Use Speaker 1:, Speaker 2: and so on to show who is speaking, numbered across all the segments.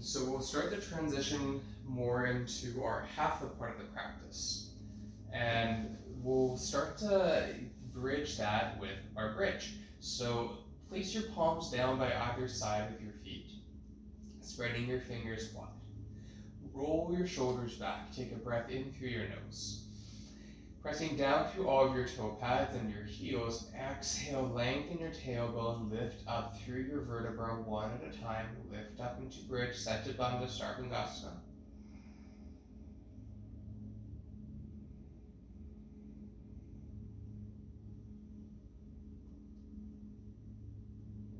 Speaker 1: So we'll start the transition more into our Hatha part of the practice. And we'll start to bridge that with our bridge. So place your palms down by either side of your feet, spreading your fingers wide. Roll your shoulders back. Take a breath in through your nose. Pressing down through all of your toe pads and your heels, exhale, lengthen your tailbone, lift up through your vertebra one at a time. Lift up into bridge, Setta Bandha Sarvangasana.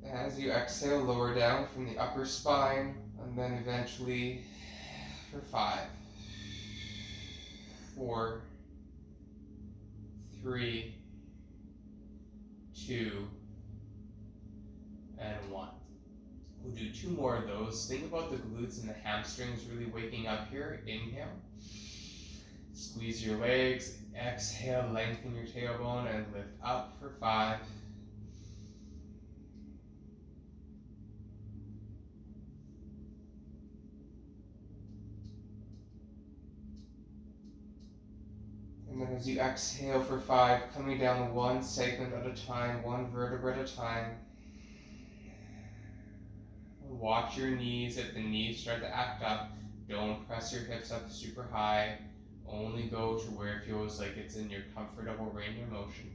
Speaker 1: As you exhale, lower down from the upper spine, and then eventually for 5, 4, 3, 2, and 1. We'll do 2 more of those. Think about the glutes and the hamstrings really waking up here. Inhale. Squeeze your legs. Exhale, lengthen your tailbone and lift up for 5. And then as you exhale for 5, coming down one segment at a time, one vertebra at a time. Watch your knees. If the knees start to act up, don't press your hips up super high. Only go to where it feels like it's in your comfortable range of motion.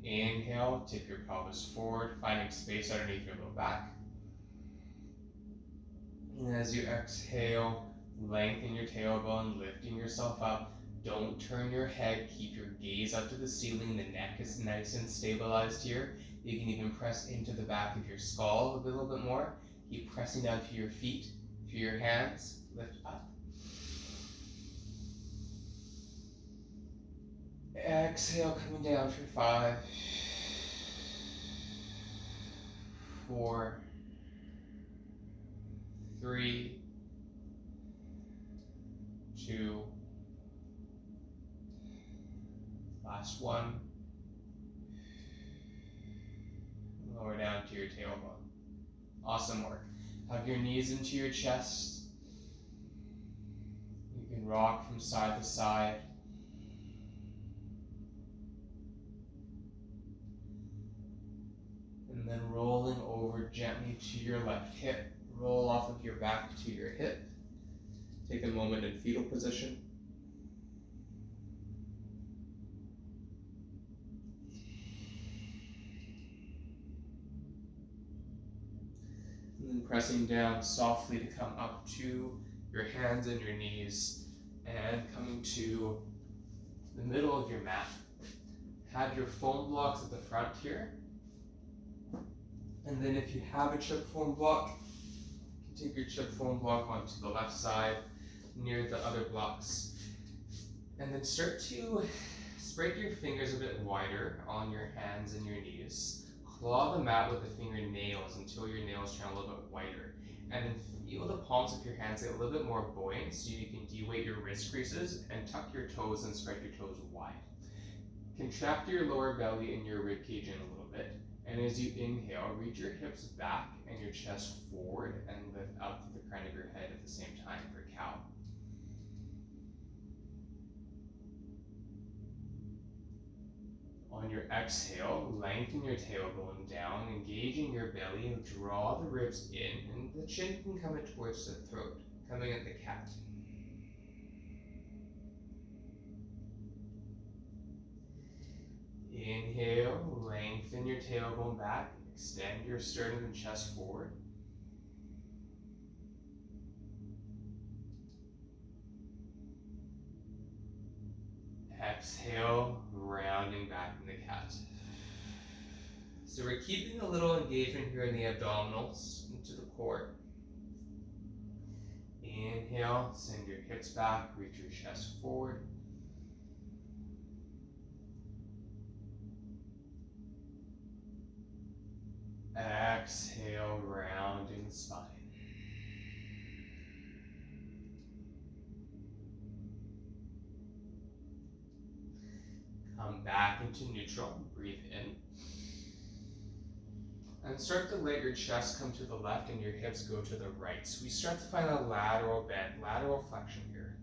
Speaker 1: Inhale, tip your pelvis forward, finding space underneath your low back. And as you exhale, lengthen your tailbone, lifting yourself up. Don't turn your head, keep your gaze up to the ceiling. The neck is nice and stabilized here. You can even press into the back of your skull a little bit more. Keep pressing down through your feet, through your hands, lift up. Exhale, coming down for 5, 4, 3, 2, last one. Lower down to your tailbone. Awesome work. Hug your knees into your chest. You can rock from side to side. And then rolling over gently to your left hip. Roll off of your back to your hip. Take a moment in fetal position. And then pressing down softly to come up to your hands and your knees and coming to the middle of your mat. Have your foam blocks at the front here. And then if you have a chip foam block, you can take your chip foam block onto the left side near the other blocks. And then start to spread your fingers a bit wider on your hands and your knees. Claw the mat with the fingernails until your nails turn a little bit whiter. And then feel the palms of your hands get a little bit more buoyant so you can de-weight your wrist creases and tuck your toes and spread your toes wide. Contract your lower belly and your rib cage in a little bit. And as you inhale, reach your hips back and your chest forward and lift up to the crown of your head at the same time for cow. On your exhale, lengthen your tailbone down, engaging your belly, and draw the ribs in, and the chin can come in towards the throat, coming at the cat. Inhale, lengthen your tailbone back, extend your sternum and chest forward. Exhale, rounding back in the cat. So we're keeping a little engagement here in the abdominals into the core. Inhale, send your hips back, reach your chest forward. Exhale, rounding the spine. Come back into neutral, breathe in. And start to let your chest come to the left and your hips go to the right. So we start to find a lateral bend, lateral flexion here.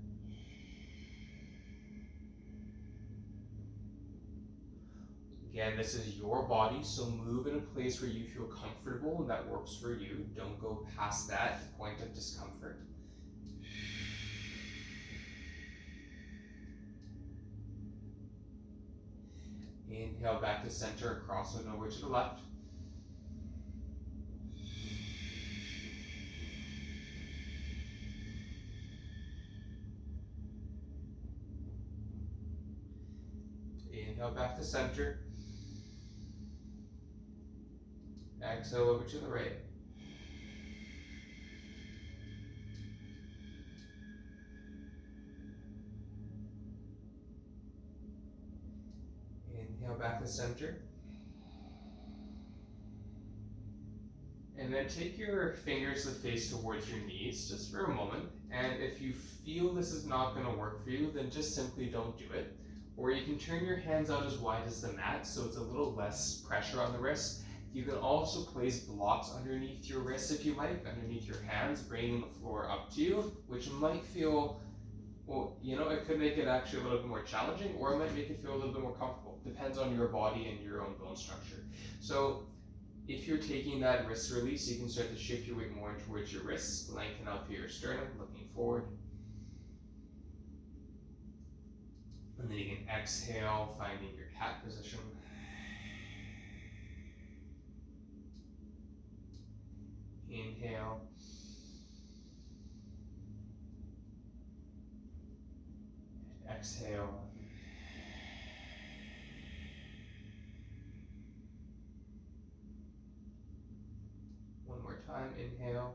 Speaker 1: Again, this is your body, so move in a place where you feel comfortable and that works for you. Don't go past that point of discomfort. Inhale back to center, crossing over to the left. Inhale back to center. Exhale over to the right. Inhale back to center. And then take your fingers to face towards your knees just for a moment. And if you feel this is not going to work for you, then just simply don't do it. Or you can turn your hands out as wide as the mat so it's a little less pressure on the wrist. You can also place blocks underneath your wrists if you like, underneath your hands, bringing the floor up to you, which might feel, well, you know, it could make it actually a little bit more challenging, or it might make it feel a little bit more comfortable. Depends on your body and your own bone structure. So if you're taking that wrist release, you can start to shift your weight more towards your wrists, lengthen out through your sternum, looking forward. And then you can exhale, finding your cat position. Inhale. Exhale. One more time, inhale.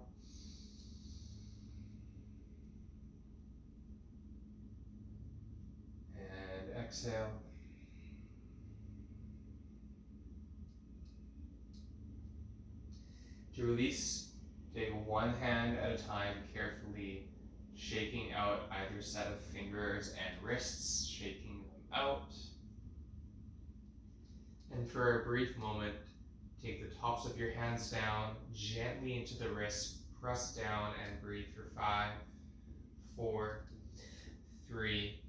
Speaker 1: And exhale. To release, take one hand at a time, carefully shaking out either set of fingers and wrists, shaking them out. And for a brief moment, take the tops of your hands down, gently into the wrists, press down and breathe for 5, 4, 3,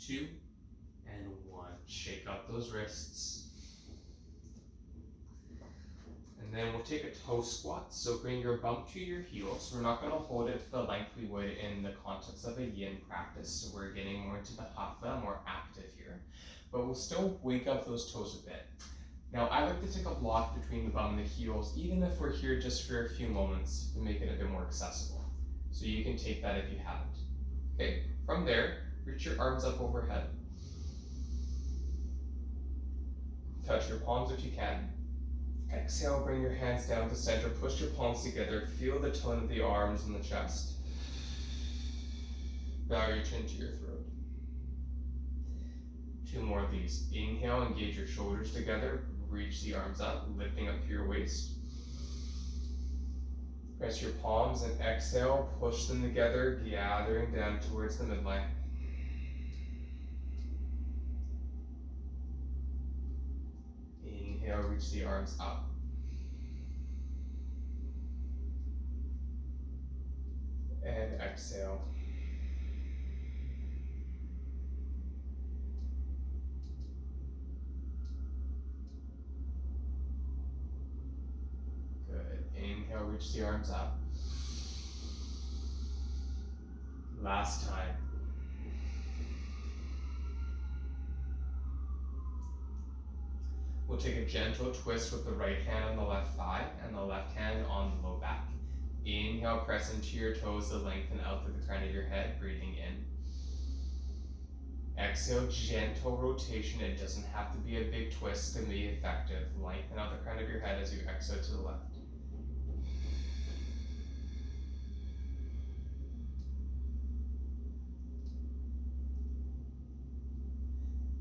Speaker 1: 2, and 1. Shake out those wrists. And then we'll take a toe squat. So bring your bum to your heels. We're not going to hold it the length we would in the context of a yin practice. So we're getting more into the Hatha, more active here. But we'll still wake up those toes a bit. Now, I like to take a block between the bum and the heels, even if we're here just for a few moments, to make it a bit more accessible. So you can take that if you haven't. Okay, from there, reach your arms up overhead. Touch your palms if you can. Exhale, bring your hands down to center, push your palms together, feel the tone of the arms and the chest. Bow your chin to your throat. 2 more of these. Inhale, engage your shoulders together, reach the arms up, lifting up through your waist. Press your palms and exhale, push them together, gathering down towards the midline. Inhale, reach the arms up. And exhale. Good. Inhale, reach the arms up. Last time. We'll take a gentle twist with the right hand on the left thigh and the left hand on the low back. Inhale, press into your toes to lengthen out through the crown of your head, breathing in. Exhale, gentle rotation. It doesn't have to be a big twist to be effective. Lengthen out the crown of your head as you exhale to the left.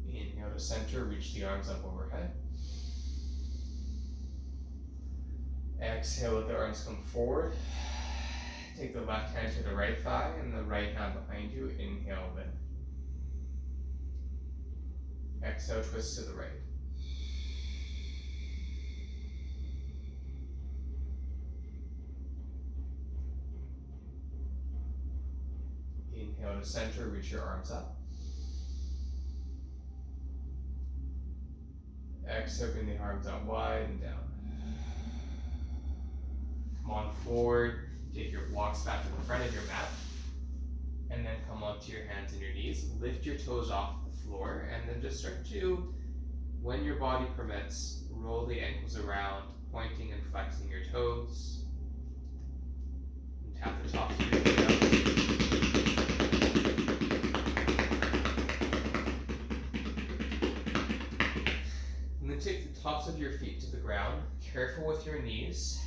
Speaker 1: Inhale to center, reach the arms up overhead. Exhale, let the arms come forward. Take the left hand to the right thigh and the right hand behind you. Inhale, lift. Exhale, twist to the right. to center, reach your arms up. Exhale, bring the arms out wide and down. Come on forward, take your blocks back to the front of your mat, and then come onto your hands and your knees. Lift your toes off the floor, and then just start to, when your body permits, roll the ankles around, pointing and flexing your toes. And tap the tops of your feet up. And then take the tops of your feet to the ground. Careful with your knees.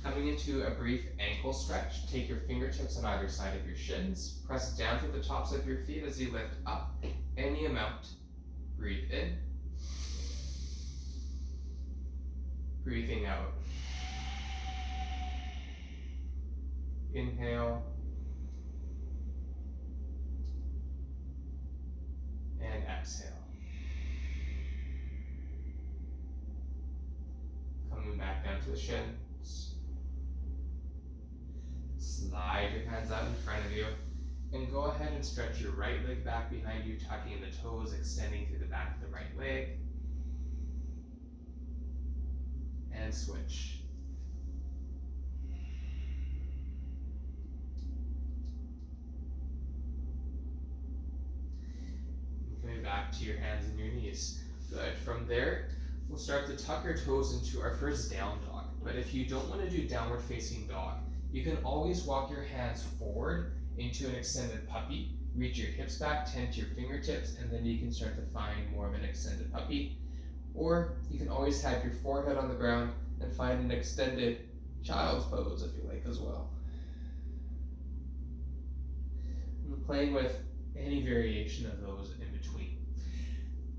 Speaker 1: Coming into a brief ankle stretch, take your fingertips on either side of your shins. Press down to the tops of your feet as you lift up any amount. Breathe in. Breathing out. Inhale. And exhale. Coming back down to the shins. Slide your hands out in front of you. And go ahead and stretch your right leg back behind you, tucking in the toes, extending through the back of the right leg. And switch. Coming back to your hands and your knees. Good. From there, we'll start to tuck our toes into our first down dog. But if you don't want to do downward facing dog, you can always walk your hands forward into an extended puppy. Reach your hips back, tend to your fingertips, and then you can start to find more of an extended puppy. Or you can always have your forehead on the ground and find an extended child's pose if you like as well. And playing with any variation of those in between.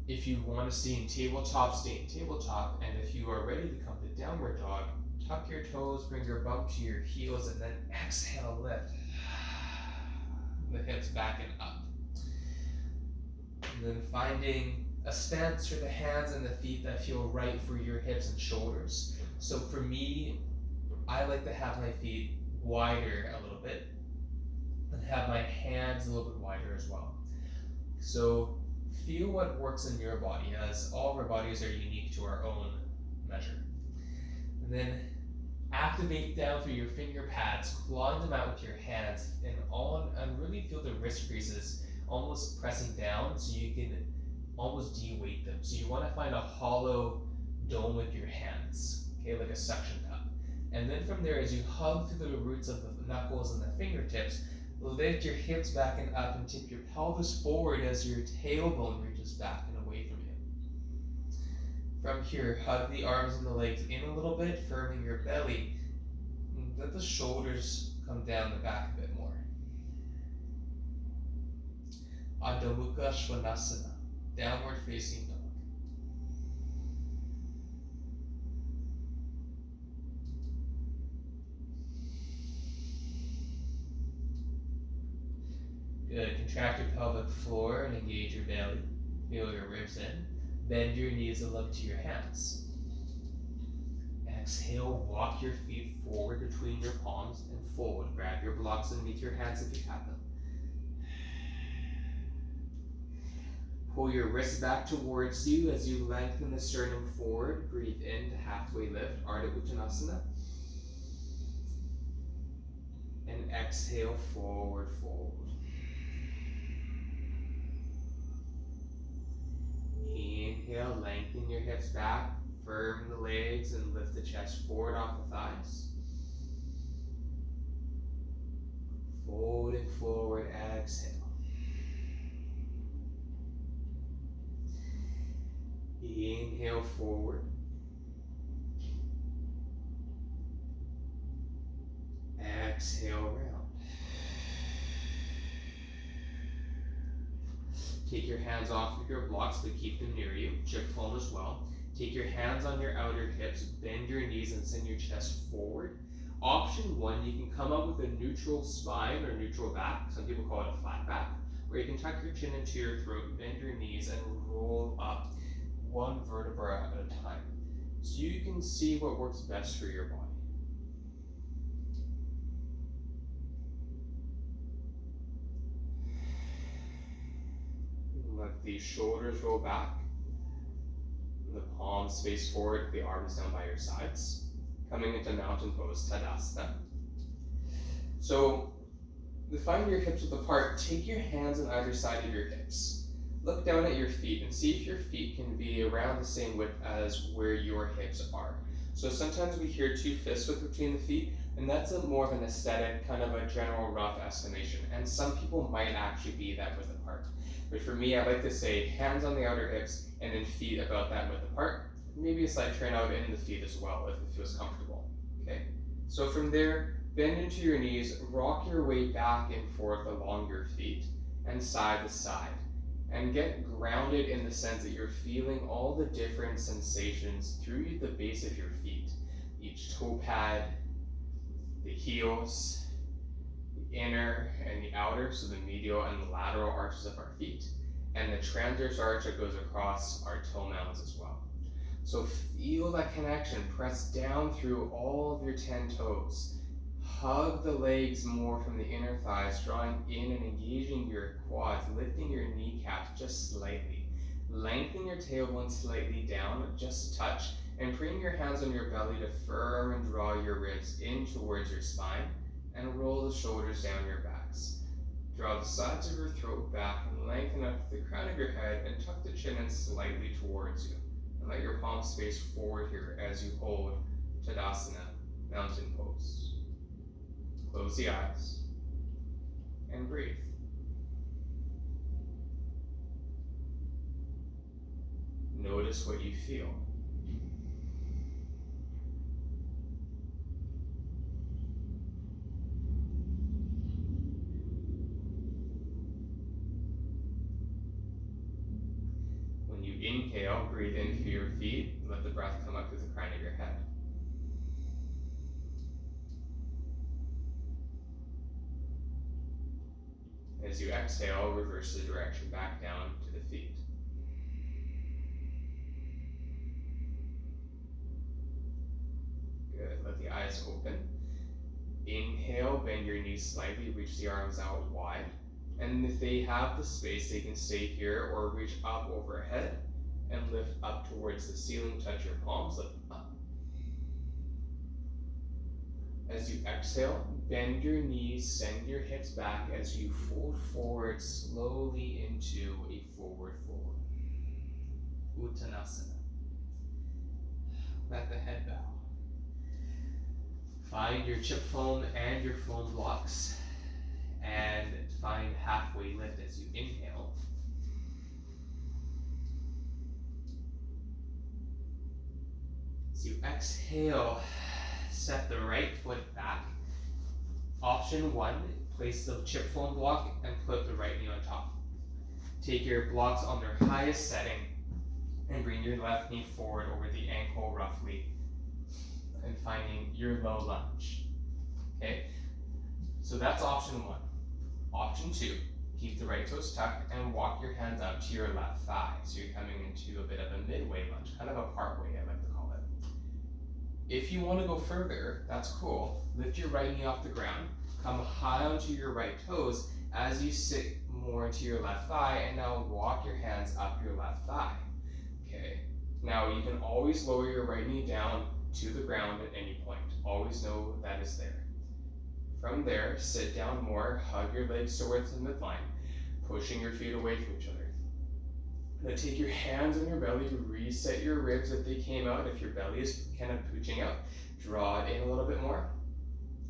Speaker 1: If you want to stay in tabletop, stay in tabletop, and if you are ready to come to downward dog, tuck your toes, bring your bum to your heels, and then exhale, lift the hips back and up. And then finding a stance for the hands and the feet that feel right for your hips and shoulders. So for me, I like to have my feet wider a little bit and have my hands a little bit wider as well. So feel what works in your body, as all of our bodies are unique to our own measure. And then activate down through your finger pads, clawing them out with your hands, and really feel the wrist creases almost pressing down so you can almost de-weight them. So you want to find a hollow dome with your hands, okay, like a suction cup. And then from there, as you hug through the roots of the knuckles and the fingertips, lift your hips back and up and tip your pelvis forward as your tailbone reaches back and away from you. From here, hug the arms and the legs in a little bit, firming your belly. Let the shoulders come down the back a bit more. Ardha Hanumanasana, downward facing dog. Good. Contract your pelvic floor and engage your belly. Feel your ribs in. Bend your knees and look to your hands. Exhale, walk your feet forward between your palms and forward. Grab your blocks underneath your hands if you have them. Pull your wrists back towards you as you lengthen the sternum forward. Breathe in to halfway lift, Ardha Hanumanasana. And exhale, forward fold. Inhale, lengthen your hips back, firm the legs, and lift the chest forward off the thighs. Folding forward, exhale. Inhale forward. Exhale round. Take your hands off of your blocks, but keep them near you. Chip foam as well. Take your hands on your outer hips, bend your knees and send your chest forward. Option one, you can come up with a neutral spine or neutral back. Some people call it a flat back, where you can tuck your chin into your throat, bend your knees, and roll up one vertebra at a time. So you can see what works best for your body. Let the shoulders roll back. The palms face forward, the arms down by your sides. Coming into mountain pose, Tadasana. So, find your hips width apart. Take your hands on either side of your hips. Look down at your feet and see if your feet can be around the same width as where your hips are. So sometimes we hear 2 fists width between the feet, and that's more of an aesthetic, kind of a general rough estimation. And some people might actually be that width apart. But for me, I like to say hands on the outer hips and then feet about that width apart. Maybe a slight turn out in the feet as well if it feels comfortable. Okay. So from there, bend into your knees, rock your way back and forth along your feet and side to side. And get grounded in the sense that you're feeling all the different sensations through the base of your feet. Each toe pad, the heels, the inner and the outer, so the medial and the lateral arches of our feet, and the transverse arch that goes across our toe mounds as well. So feel that connection, press down through all of your 10 toes. Hug the legs more from the inner thighs, drawing in and engaging your quads, lifting your kneecaps just slightly. Lengthen your tailbone slightly down, just a touch, and bring your hands on your belly to firm and draw your ribs in towards your spine, and roll the shoulders down your backs. Draw the sides of your throat back and lengthen up the crown of your head and tuck the chin in slightly towards you. And let your palms face forward here as you hold Tadasana, mountain pose. Close the eyes and breathe. Notice what you feel. When you inhale, breathe in through your feet. Let the breath come up through the crown of your head. As you exhale, reverse the direction back down to the feet. Good, let the eyes open. Inhale, bend your knees slightly, reach the arms out wide. And if they have the space, they can stay here or reach up overhead and lift up towards the ceiling, touch your palms, lift up. As you exhale, bend your knees, send your hips back as you fold forward slowly into a forward fold. Uttanasana. Let the head bow. Find your chip foam and your foam blocks and find halfway lift as you inhale. As you exhale, step the right foot back. Option 1, place the chip foam block and put the right knee on top. Take your blocks on their highest setting and bring your left knee forward over the ankle roughly and finding your low lunge. Okay, so that's option 1. Option 2, keep the right toes tucked and walk your hands out to your left thigh. So you're coming into a bit of a midway lunge, kind of a part way, I like to call it. If you want to go further, that's cool. Lift your right knee off the ground, come high onto your right toes as you sit more into your left thigh, and now walk your hands up your left thigh. Okay, now you can always lower your right knee down to the ground at any point. Always know that is there. From there, sit down more, hug your legs towards the midline, pushing your feet away from each other. Now take your hands on your belly to reset your ribs if they came out. If your belly is kind of pooching out, draw it in a little bit more,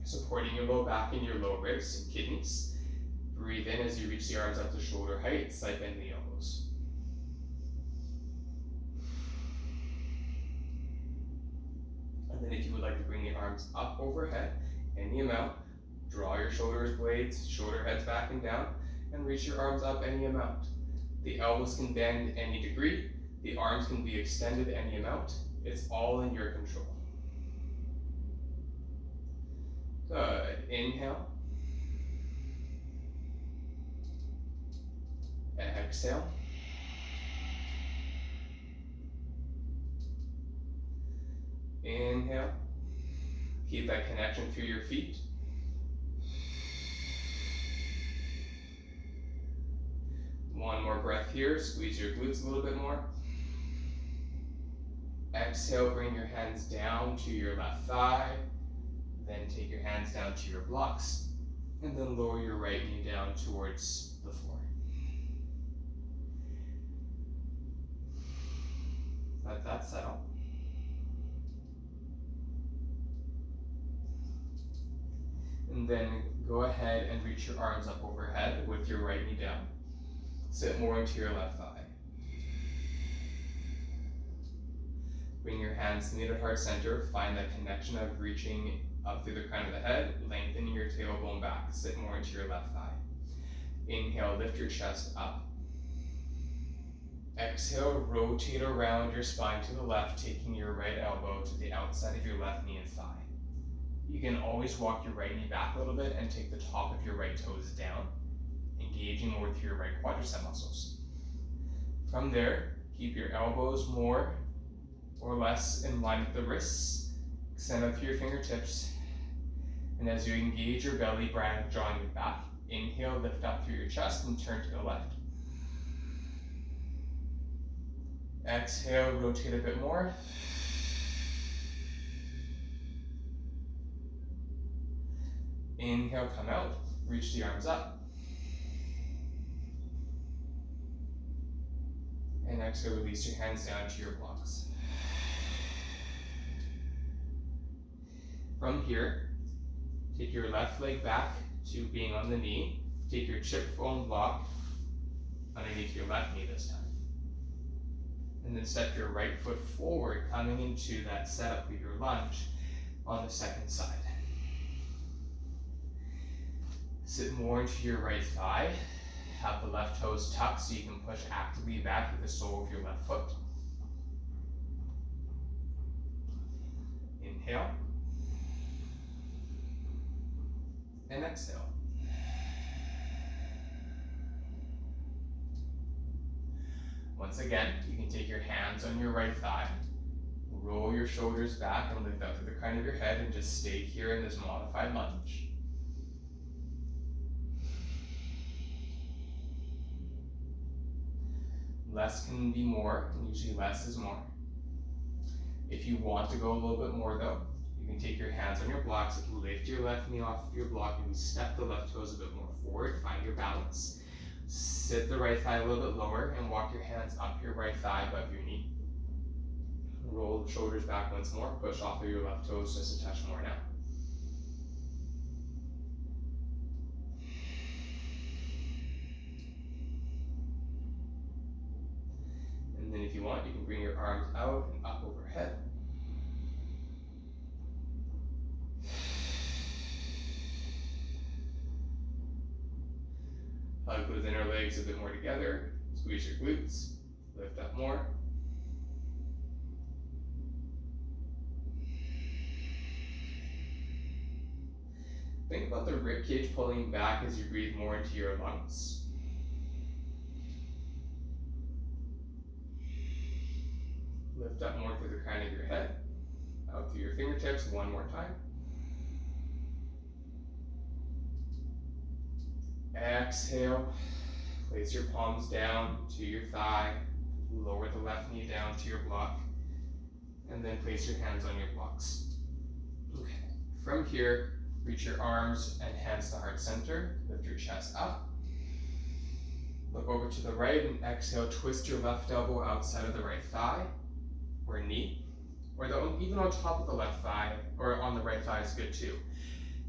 Speaker 1: supporting your low back and your low ribs and kidneys. Breathe in as you reach the arms up to shoulder height, slight bend the elbows. And then if you would like to bring the arms up overhead, any amount, draw your shoulders blades, shoulder heads back and down, and reach your arms up any amount. The elbows can bend any degree, the arms can be extended any amount. It's all in your control. Good. Inhale. Exhale. Inhale. Keep that connection through your feet. One more breath here, squeeze your glutes a little bit more. Exhale, bring your hands down to your left thigh. Then take your hands down to your blocks. And then lower your right knee down towards the floor. Let that settle. And then go ahead and reach your arms up overhead with your right knee down. Sit more into your left thigh. Bring your hands knee to heart center. Find that connection of reaching up through the crown of the head, lengthening your tailbone back. Sit more into your left thigh. Inhale, lift your chest up. Exhale, rotate around your spine to the left, taking your right elbow to the outside of your left knee and thigh. You can always walk your right knee back a little bit and take the top of your right toes down, engaging more through your right quadricep muscles. From there, keep your elbows more or less in line with the wrists. Extend out through your fingertips. And as you engage your belly, drawing it back, inhale, lift up through your chest and turn to the left. Exhale, rotate a bit more. Inhale, come out, reach the arms up. And exhale, release your hands down to your blocks. From here, take your left leg back to being on the knee. Take your chip foam block underneath your left knee this time. And then step your right foot forward, coming into that setup with your lunge on the second side. Sit more into your right thigh. Have the left toes tucked so you can push actively back with the sole of your left foot. Inhale. And exhale. Once again, you can take your hands on your right thigh, roll your shoulders back and lift up through the crown of your head and just stay here in this modified lunge. Less can be more, and usually less is more. If you want to go a little bit more though, you can take your hands on your blocks, lift your left knee off of your block, and step the left toes a bit more forward, find your balance. Sit the right thigh a little bit lower and walk your hands up your right thigh above your knee. Roll the shoulders back once more, push off of your left toes just a touch more now. And then if you want, you can bring your arms out and up overhead. Hug those inner legs a bit more together. Squeeze your glutes. Lift up more. Think about the ribcage pulling back as you breathe more into your lungs. Lift up more through the crown of your head. Out through your fingertips one more time. Exhale, place your palms down to your thigh, lower the left knee down to your block, and then place your hands on your blocks. Okay. From here, reach your arms and hands to heart center, lift your chest up. Look over to the right and exhale, twist your left elbow outside of the right thigh or knee, or even on top of the left thigh or on the right thigh is good too.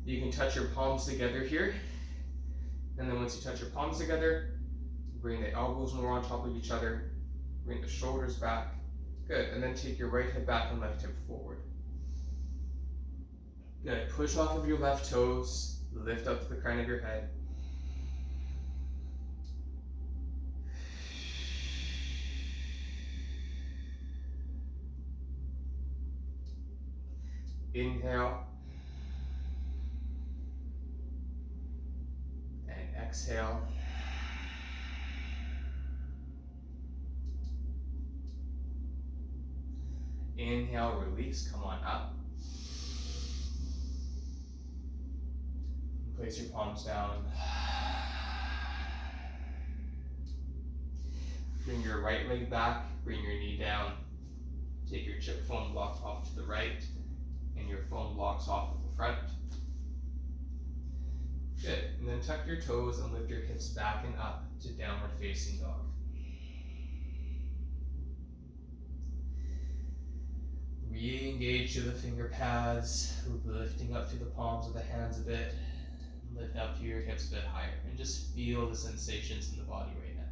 Speaker 1: You can touch your palms together here. And then once you touch your palms together, bring the elbows more on top of each other, bring the shoulders back. Good, and then take your right hip back and left hip forward. Good, push off of your left toes, lift up to the crown of your head. Inhale. Exhale. Inhale, release, come on up. Place your palms down. Bring your right leg back, bring your knee down. Take your chip foam block off to the right and your foam blocks off to the front. Good, and then tuck your toes and lift your hips back and up to downward facing dog. Re-engage to the finger pads, lifting up through the palms of the hands a bit. Lift up to your hips a bit higher and just feel the sensations in the body right now.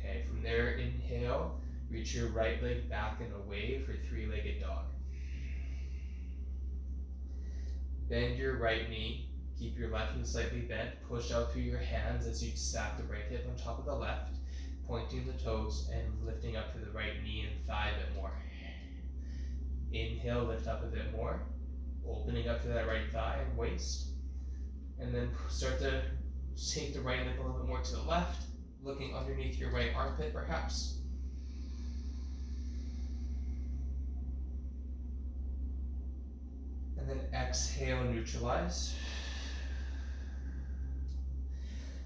Speaker 1: Okay, from there, inhale, reach your right leg back and away for three-legged dog. Bend your right knee, keep your left knee slightly bent, push out through your hands as you stack the right hip on top of the left, pointing the toes and lifting up to the right knee and thigh a bit more. Inhale, lift up a bit more, opening up to that right thigh and waist, and then start to take the right leg a little bit more to the left, looking underneath your right armpit perhaps. And then exhale, neutralize.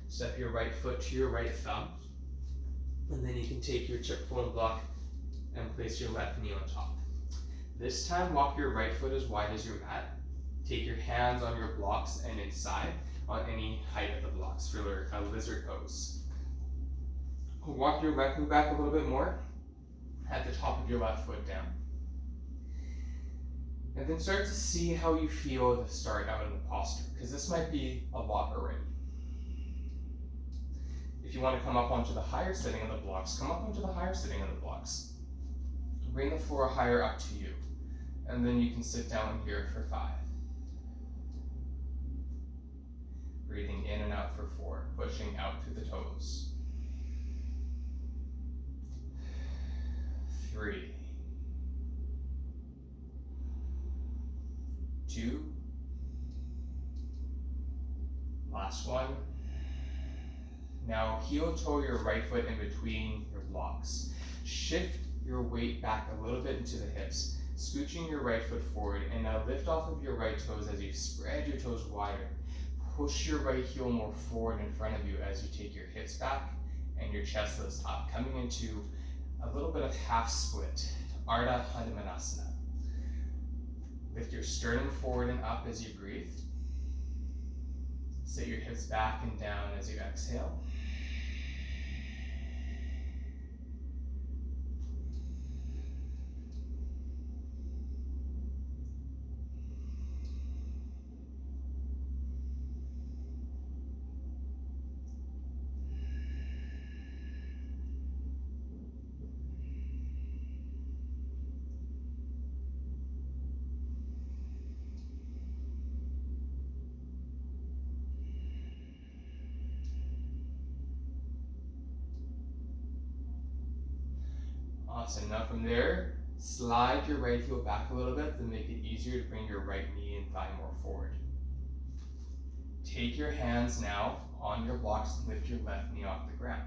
Speaker 1: Step your right foot to your right thumb. And then you can take your chip foam block and place your left knee on top. This time, walk your right foot as wide as your mat. Take your hands on your blocks and inside on any height of the blocks for a lizard pose. Walk your left knee back a little bit more at the top of your left foot down. And then start to see how you feel to start out in the posture, because this might be a lot already. If you want to come up onto the higher sitting of the blocks, come up onto the higher sitting of the blocks. Bring the floor higher up to you. And then you can sit down here for 5. Breathing in and out for 4, pushing out through the toes. 3, 2, last one. Now heel toe your right foot in between your blocks. Shift your weight back a little bit into the hips, scooching your right foot forward, and now lift off of your right toes as you spread your toes wider. Push your right heel more forward in front of you as you take your hips back and your chest lifts up, coming into a little bit of half split, Ardha Hanumanasana. Lift your sternum forward and up as you breathe. Sit your hips back and down as you exhale. Awesome. Now from there, slide your right heel back a little bit to make it easier to bring your right knee and thigh more forward. Take your hands now on your blocks and lift your left knee off the ground.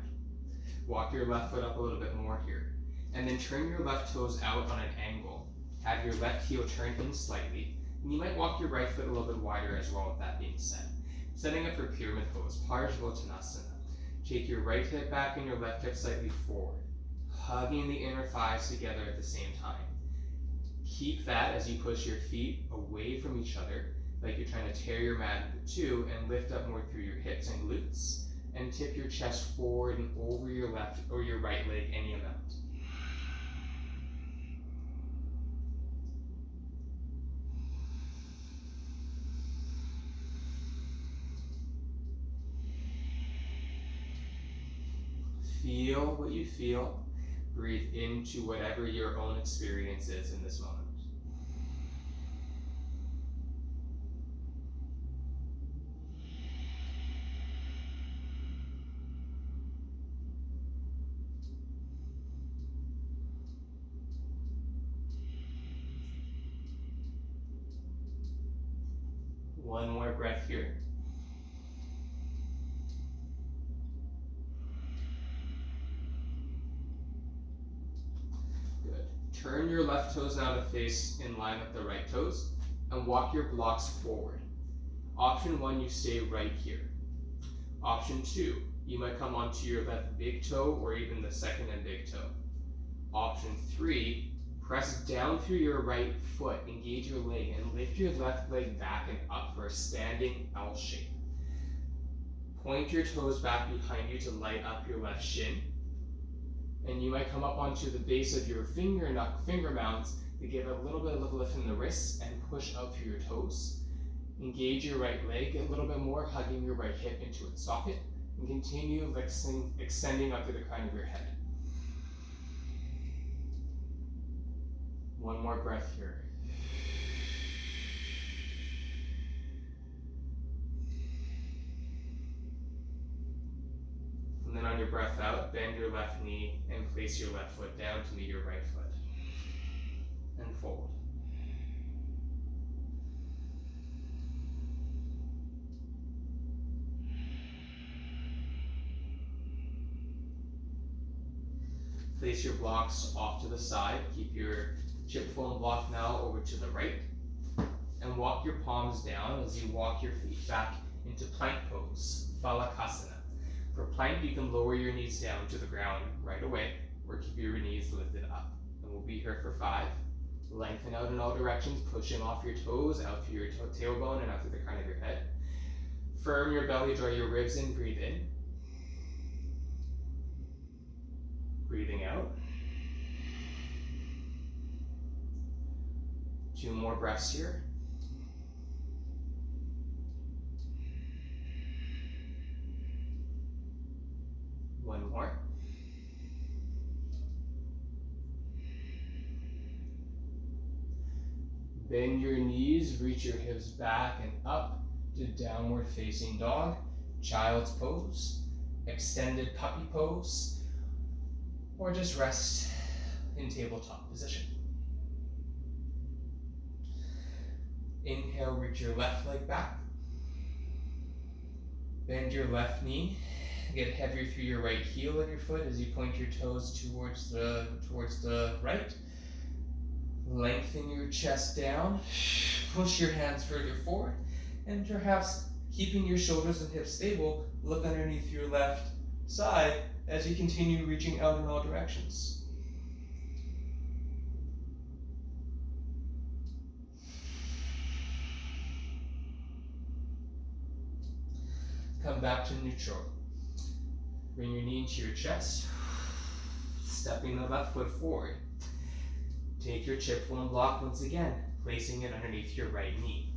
Speaker 1: Walk your left foot up a little bit more here. And then turn your left toes out on an angle. Have your left heel turn in slightly. And you might walk your right foot a little bit wider as well with that being said. Setting up for pyramid pose, Parsvottanasana. Take your right hip back and your left hip slightly forward, hugging the inner thighs together at the same time. Keep that as you push your feet away from each other, like you're trying to tear your mat into two, and lift up more through your hips and glutes, and tip your chest forward and over your left or your right leg any amount. Feel what you feel. Breathe into whatever your own experience is in this moment. One more breath here. Good. Turn your left toes now to face in line with the right toes and walk your blocks forward. Option 1, you stay right here. Option 2, you might come onto your left big toe or even the second and big toe. Option 3, press down through your right foot, engage your leg, and lift your left leg back and up for a standing L shape. Point your toes back behind you to light up your left shin. And you might come up onto the base of your finger mounts to give a little bit of a lift in the wrists and push out through your toes. Engage your right leg a little bit more, hugging your right hip into its socket, and continue extending up to the crown of your head. One more breath here. And then on your breath out, bend your left knee and place your left foot down to meet your right foot. And fold. Place your blocks off to the side. Keep your chip foam block now over to the right. And walk your palms down as you walk your feet back into plank pose, Phalakasana. For plank, you can lower your knees down to the ground right away, or keep your knees lifted up. And we'll be here for 5. Lengthen out in all directions, pushing off your toes, out through your tailbone and out through the crown of your head. Firm your belly, draw your ribs in, breathe in. Breathing out. 2 more breaths here. One more. Bend your knees, reach your hips back and up to downward facing dog, child's pose, extended puppy pose, or just rest in tabletop position. Inhale, reach your left leg back. Bend your left knee. Get heavier through your right heel of your foot as you point your toes towards the right. Lengthen your chest down. Push your hands further forward. And perhaps keeping your shoulders and hips stable, look underneath your left side as you continue reaching out in all directions. Come back to neutral. Bring your knee into your chest, stepping the left foot forward. Take your chip foam block once again, placing it underneath your right knee.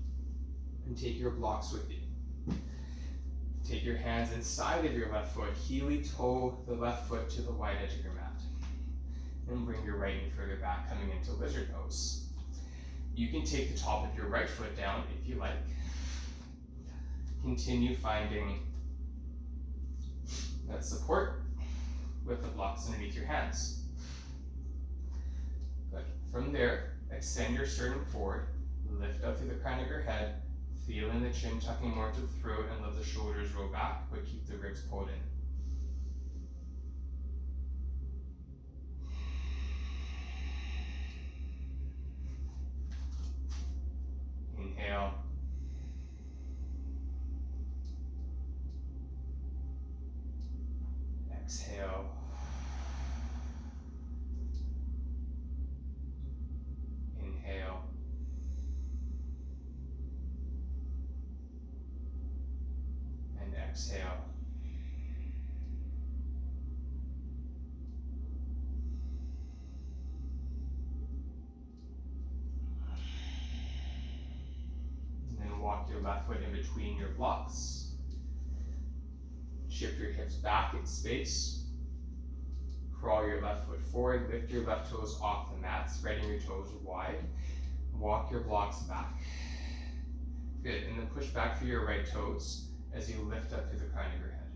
Speaker 1: And take your blocks with you. Take your hands inside of your left foot, heely toe the left foot to the wide edge of your mat. And bring your right knee further back, coming into lizard pose. You can take the top of your right foot down if you like. Continue finding that support with the blocks underneath your hands. Good. From there, extend your sternum forward, lift up through the crown of your head, feeling the chin tucking more to the throat and let the shoulders roll back, but keep the ribs pulled in. Inhale. Exhale. Inhale. And exhale. And then walk your left foot in between your blocks. Shift your hips back in space. Crawl your left foot forward, lift your left toes off the mat, spreading your toes wide. Walk your blocks back. Good, and then push back through your right toes as you lift up to the crown of your head.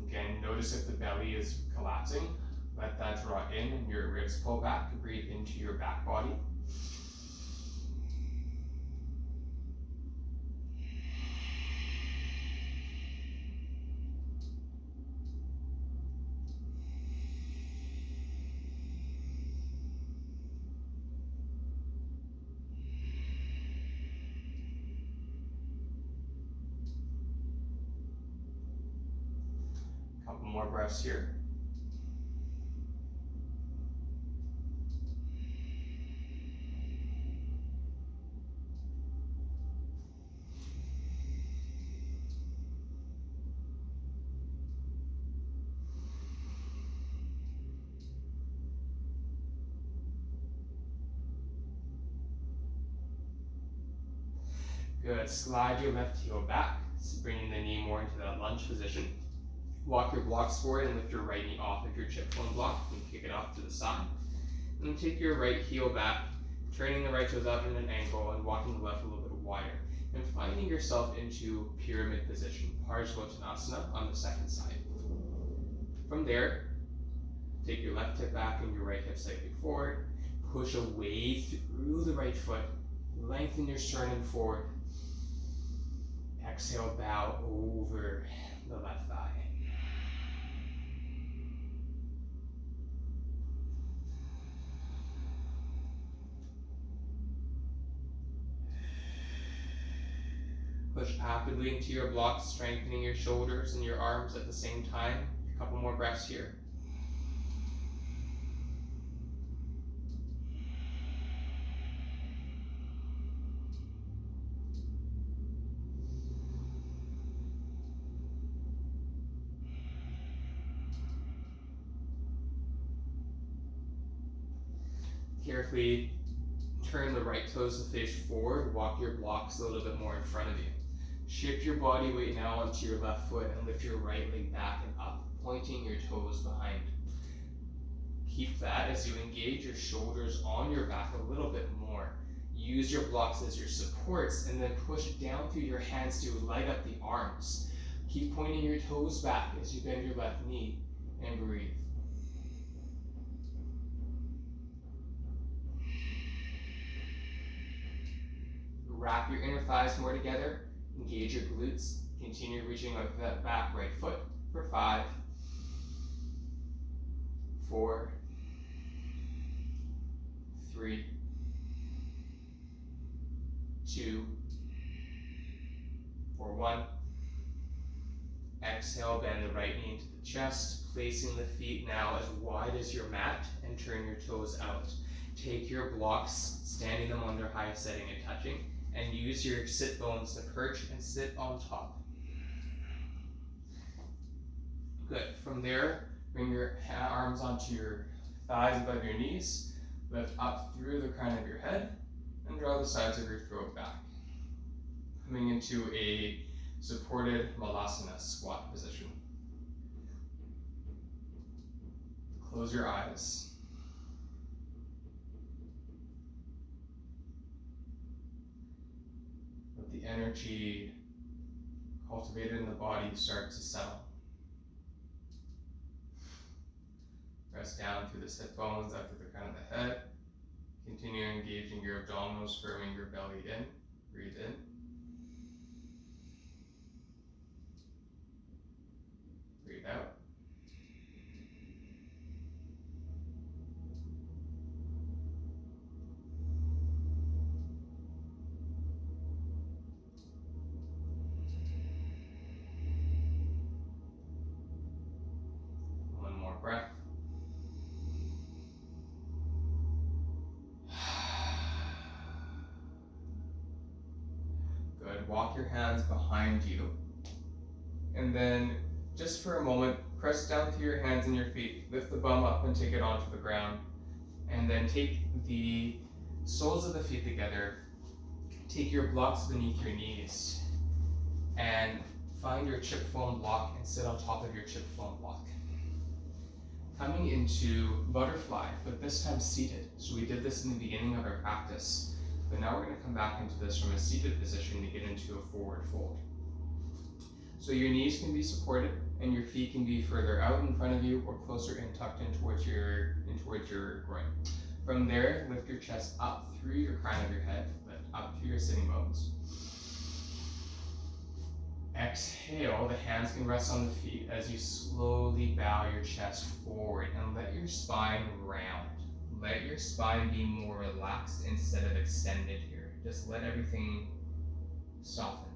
Speaker 1: Again, notice if the belly is collapsing. Let that draw in and your ribs pull back. Breathe into your back body. And breaths here. Good. Slide your left heel back, bringing the knee more into that lunge position. Walk your blocks forward and lift your right knee off of your chip bone block and kick it off to the side. And then take your right heel back, turning the right toes up in an angle and walking the left a little bit wider. And finding yourself into pyramid position, Parsvottanasana on the second side. From there, take your left hip back and your right hip slightly forward. Push away through the right foot. Lengthen your sternum forward. Exhale, bow over the left thigh. Push actively into your blocks, strengthening your shoulders and your arms at the same time. A couple more breaths here. Carefully turn the right toes to face forward, walk your blocks a little bit more in front of you. Shift your body weight now onto your left foot and lift your right leg back and up, pointing your toes behind. Keep that as you engage your shoulders on your back a little bit more. Use your blocks as your supports and then push down through your hands to light up the arms. Keep pointing your toes back as you bend your left knee and breathe. Wrap your inner thighs more together, engage your glutes, continue reaching out that back right foot for 5, 4, 3, 2, or 1. Exhale, bend the right knee into the chest, placing the feet now as wide as your mat and turn your toes out. Take your blocks, standing them on their highest setting and touching, and use your sit bones to perch and sit on top. Good. From there, bring your arms onto your thighs above your knees, lift up through the crown of your head, and draw the sides of your throat back. Coming into a supported Malasana squat position. Close your eyes. Let the energy cultivated in the body start to settle. Press down through the sit bones, up to the crown of the head. Continue engaging your abdominals, firming your belly in. Breathe in. Breathe out. One more breath. Good. Walk your hands behind you. And then, just for a moment, press down through your hands and your feet. Lift the bum up and take it onto the ground. And then take the soles of the feet together. Take your blocks beneath your knees. And find your chip foam block and sit on top of your chip foam block. Coming into butterfly, but this time seated. So we did this in the beginning of our practice. But now we're going to come back into this from a seated position to get into a forward fold. So your knees can be supported and your feet can be further out in front of you or closer in, tucked in towards your groin. From there, lift your chest up through your crown of your head, lift up through your sitting bones. Exhale, the hands can rest on the feet as you slowly bow your chest forward and let your spine round. Let your spine be more relaxed instead of extended here. Just let everything soften.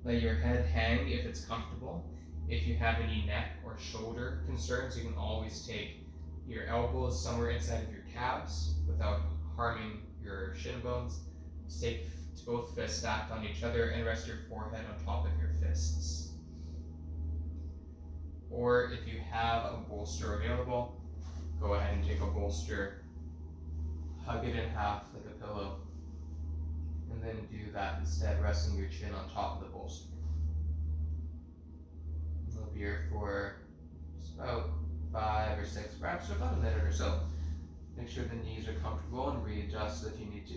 Speaker 1: Let your head hang if it's comfortable, If you have any neck or shoulder concerns, you can always take your elbows somewhere inside of your calves without harming your shin bones. Take both fists stacked on each other and rest your forehead on top of your fists. Or if you have a bolster available, go ahead and take a bolster, hug it in half like a pillow, and then do that instead, resting your chin on top of the bolster. We'll be here for just about 5 or 6 reps, or about a minute or so. Make sure the knees are comfortable and readjust if you need to.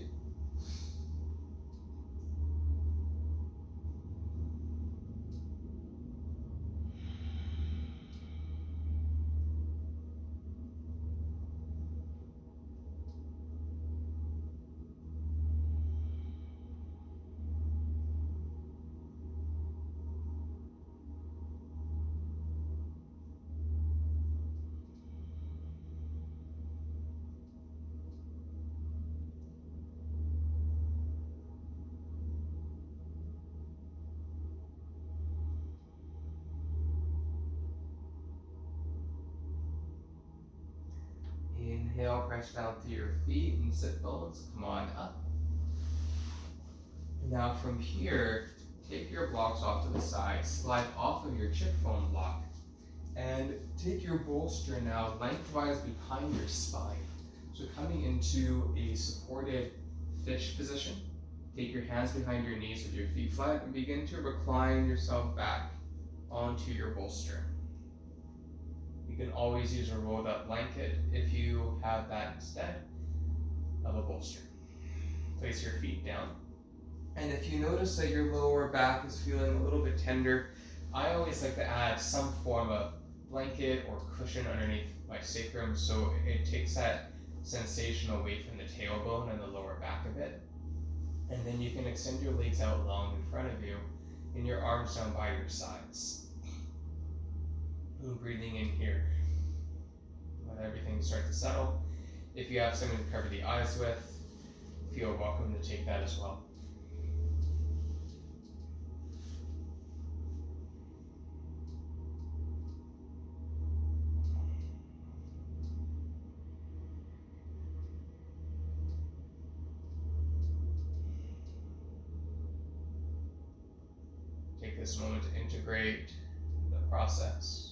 Speaker 1: Inhale, press down through your feet and sit bones. Come on up. Now from here, take your blocks off to the side, slide off of your chip foam block, and take your bolster now lengthwise behind your spine. So coming into a supported fish position, take your hands behind your knees with your feet flat and begin to recline yourself back onto your bolster. You can always use a rolled up blanket if you have that instead of a bolster. Place your feet down. And if you notice that your lower back is feeling a little bit tender, I always like to add some form of blanket or cushion underneath my sacrum so it takes that sensation away from the tailbone and the lower back a bit. And then you can extend your legs out long in front of you and your arms down by your sides. And breathing in here. Let everything start to settle. If you have something to cover the eyes with, feel welcome to take that as well. Take this moment to integrate the process.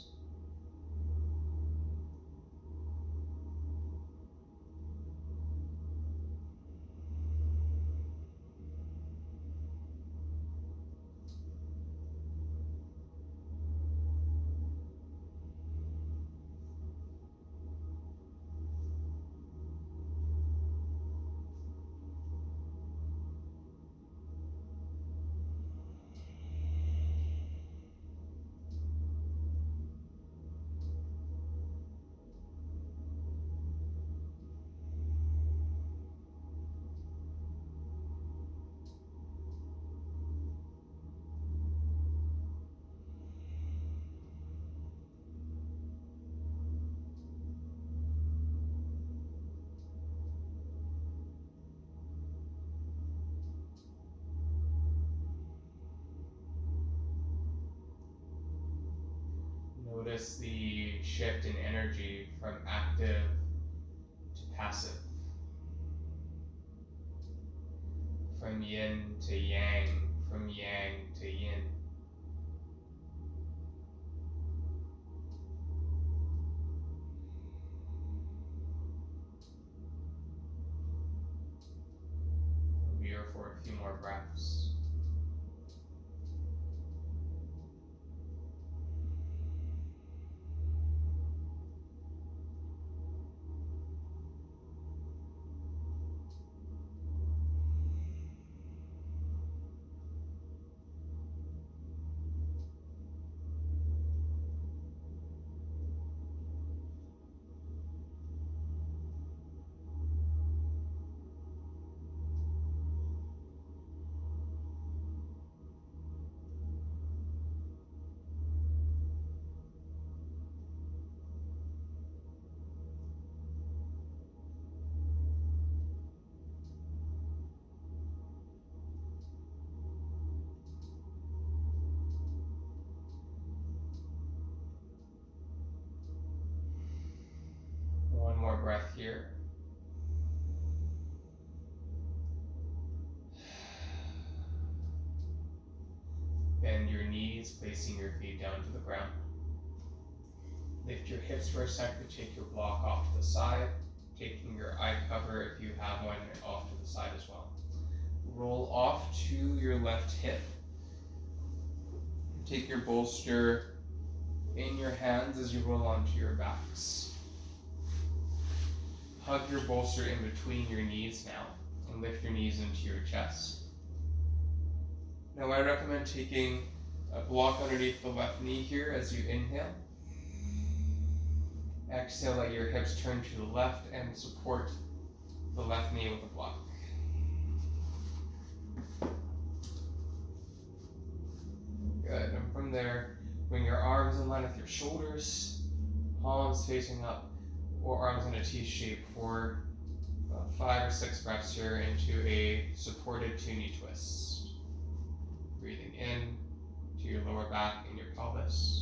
Speaker 1: Notice the shift in energy from active to passive, from yin to yang, from yang to yin. We'll be here for a few more breaths. breath here. Bend your knees, placing your feet down to the ground. Lift your hips for a second to take your block off to the side, taking your eye cover, if you have one, off to the side as well. Roll off to your left hip. Take your bolster in your hands as you roll onto your backs. Hug your bolster in between your knees now, and lift your knees into your chest. Now I recommend taking a block underneath the left knee here as you inhale. Exhale, let your hips turn to the left and support the left knee with a block. Good, and from there, bring your arms in line with your shoulders, palms facing up, or arms in a T shape for 5 or 6 breaths here into a supported two-knee twist. Breathing in to your lower back and your pelvis.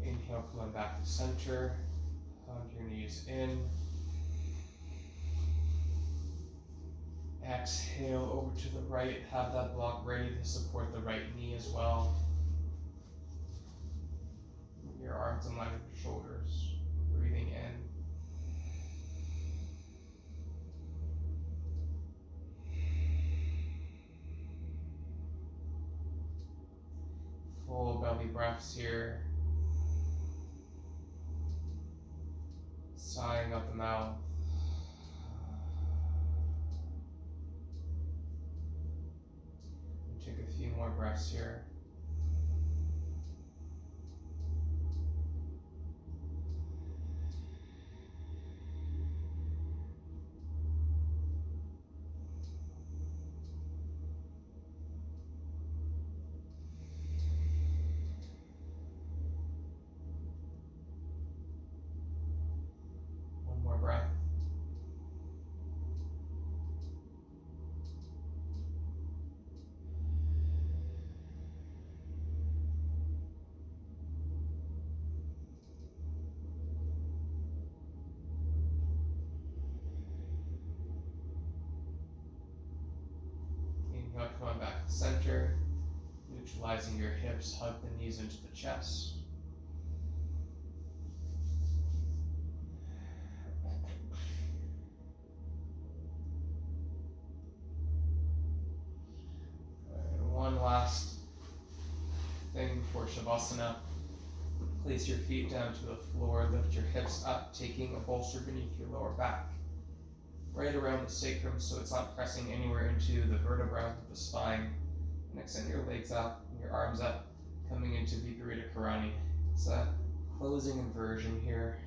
Speaker 1: Inhale, coming back to center. Hug your knees in. Exhale over to the right. Have that block ready to support the right knee as well. Your arms in line with your shoulders. Breathing in. Full belly breaths here. Sighing out the mouth. And take a few more breaths here. One more breath. Inhale, coming back to center, neutralizing your hips, hug the knees into the chest. And one last thing before Shavasana. Place your feet down to the floor, lift your hips up, taking a bolster beneath your lower back, right around the sacrum so it's not pressing anywhere into the vertebra of the spine. And extend your legs up and your arms up, coming into Viparita Karani. It's a closing inversion here.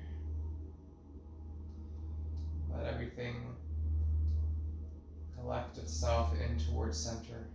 Speaker 1: Let everything collect itself in towards center.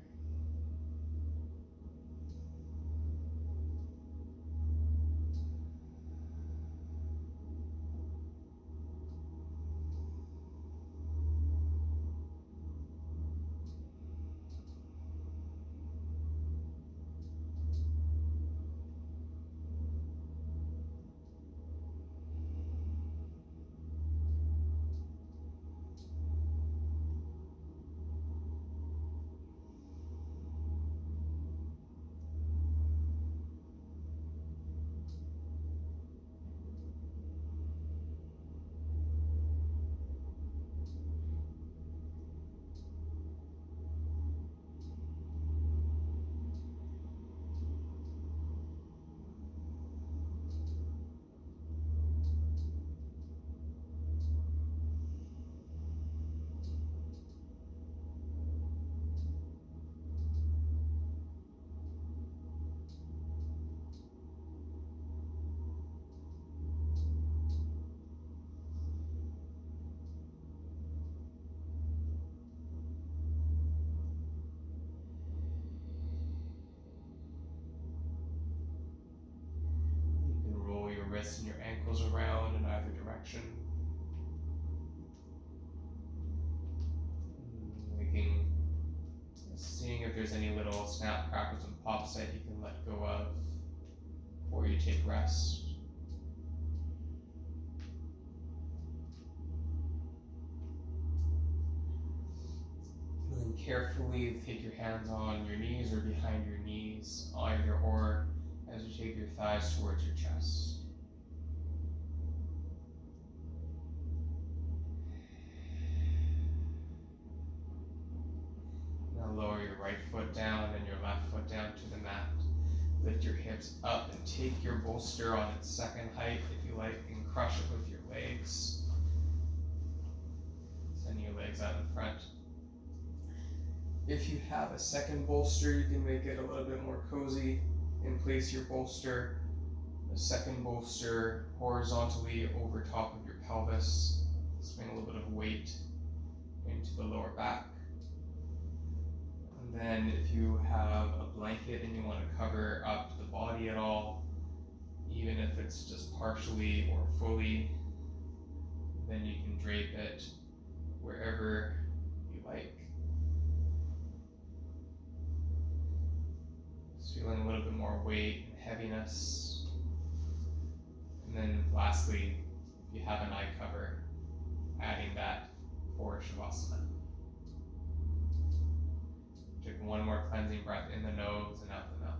Speaker 1: ankles around in either direction. Seeing if there's any little snap, crackles, and pops that you can let go of before you take rest. And then carefully take your hands on your knees or behind your knees, either or, as you take your thighs towards your chest. Lower your right foot down and your left foot down to the mat. Lift your hips up and take your bolster on its second height, if you like, and crush it with your legs. Send your legs out in front. If you have a second bolster, you can make it a little bit more cozy and place your bolster, the second bolster, horizontally over top of your pelvis. Swing a little bit of weight into the lower back. And then if you have a blanket and you want to cover up the body at all, even if it's just partially or fully, then you can drape it wherever you like. Just feeling a little bit more weight and heaviness. And then lastly, if you have an eye cover, adding that for Shavasana. Take one more cleansing breath in the nose and out the mouth.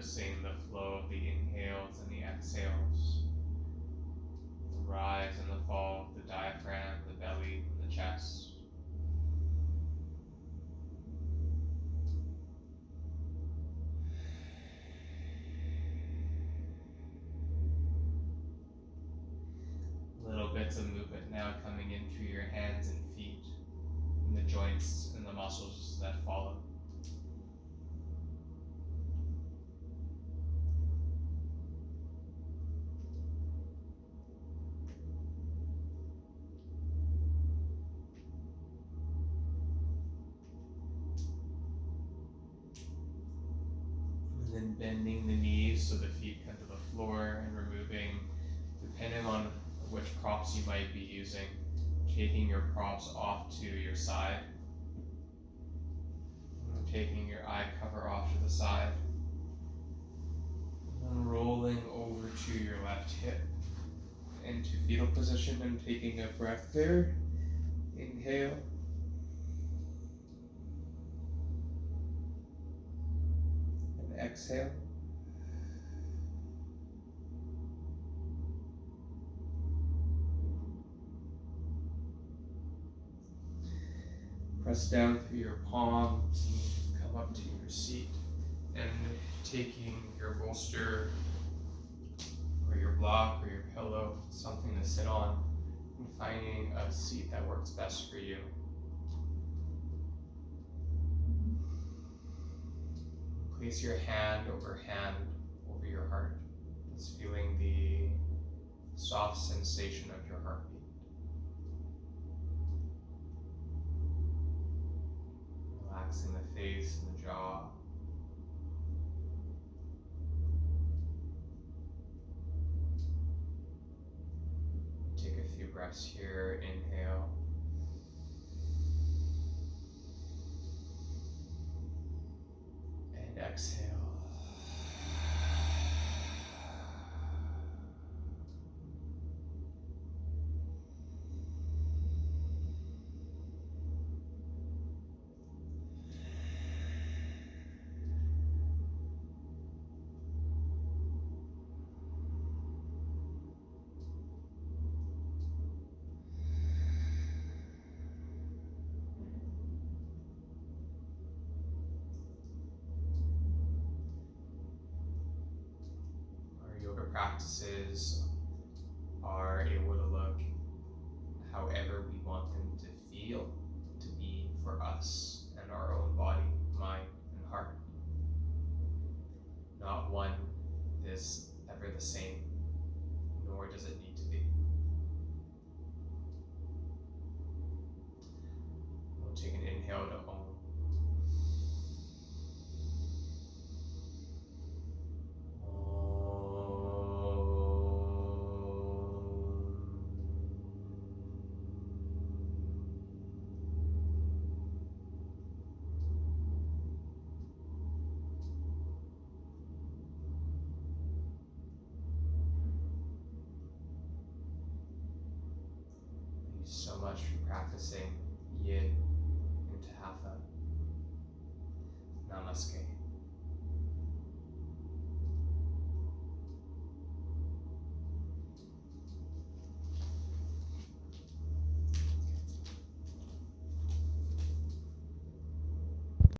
Speaker 1: noticing the flow of the inhales and the exhales, the rise and the fall of the diaphragm, the belly, and the chest. Little bits of movement now coming in through your hands and feet, and the joints and the muscles that follow. And then bending the knees so the feet come to the floor and removing, depending on which props you might be using, taking your props off to your side, taking your eye cover off to the side, and rolling over to your left hip into fetal position and taking a breath there. Inhale. And exhale. Press down through your palms and come up to your seat, and taking your bolster or your block or your pillow, something to sit on, and finding a seat that works best for you. Place your hand over your heart, just feeling the soft sensation of your heartbeat. Relaxing the face and the jaw. Take a few breaths here. Inhale. And exhale. Practices are able to look however we want them to feel, to be for us and our own body, mind, and heart. Not one is ever the same, nor does it need to be. We'll take an inhale to Om. So much for practicing Yin into Hatha. Namaste.